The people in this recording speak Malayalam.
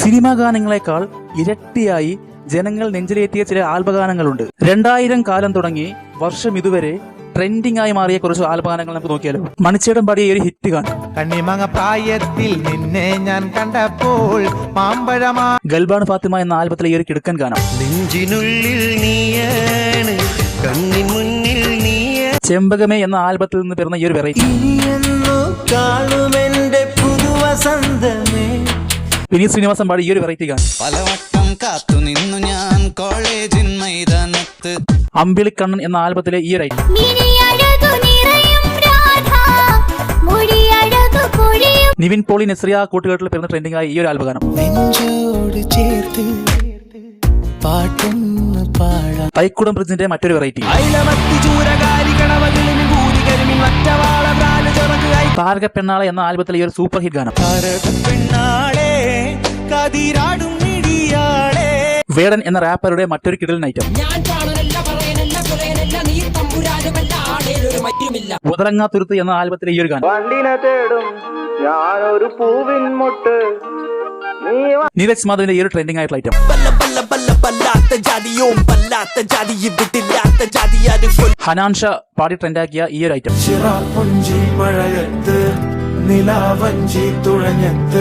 സിനിമാ ഗാനങ്ങളെക്കാൾ ഇരട്ടിയായി ജനങ്ങൾ നെഞ്ചിലേറ്റിയ ചില ആൽബഗാനങ്ങളുണ്ട്. 2000 കാലം തുടങ്ങി വർഷം ഇതുവരെ ട്രെൻഡിംഗ് ആയി മാറിയ കുറച്ച് ആൽബഗാനങ്ങൾ നമുക്ക് നോക്കിയാലോ. മണിച്ചേടൻ പാടിയ ഒരു ഹിറ്റ് ഗാനം കണ്ണിമങ്ങ പ്രായത്തിൽ നിന്നെ ഞാൻ കണ്ടപ്പോൾ ഗൽബാണ് ഫാത്തിമ എന്ന ആൽബത്തിലെ ഈ ഒരു കിടുക്കൻ ഗാനം. നെഞ്ചിനുള്ളിൽ നീയാണ് കണ്ണിൻ മുന്നിൽ നീയ ചെമ്പകമേ എന്ന ആൽബത്തിൽ നിന്ന് പിറന്ന ഈ ഒരു വെറൈറ്റി. വിനീത് ശ്രീനിവാസൻ പാടി ഈ ഒരു വെറൈറ്റി ഗാനം. പലവട്ടം കാത്തു നിന്നു ഞാൻ കോളേജിൻ മൈതാനത്ത്. അമ്പിളിക്കണ്ണൻ എന്ന ആൽബത്തിലെ ഈ ഒരു ഐറ്റം. നിവിൻ പോളി നസ്രിയ കൂട്ടുകെട്ടിൽ പിറന്ന ട്രെൻഡിംഗ് ആയ ഈ ഒരു ആൽബഗാനം. തൈക്കുടം ബ്രിഡ്ജിന്റെ മറ്റൊരു വെറൈറ്റി. താരക പെണ്ണാളെ എന്ന ആൽബത്തിലെ ഈ ഒരു സൂപ്പർ ഹിറ്റ് ഗാനം. വേടൻ എന്ന റാപ്പറുടെ മറ്റൊരു കിടലൻ ഐറ്റം. ഉദരങ്ങാത്തുരുത്ത് എന്ന ആൽബത്തിലെ ഈ ഒരു ഗാനം. നീരജ് മാധവിന്റെ ഈ ഒരു ട്രെൻഡിംഗ് ആയിട്ടുള്ള ഐറ്റം. ഹനാൻ ഷാ പാടി ട്രെൻഡാക്കിയ ഈ ഒരു ഐറ്റം.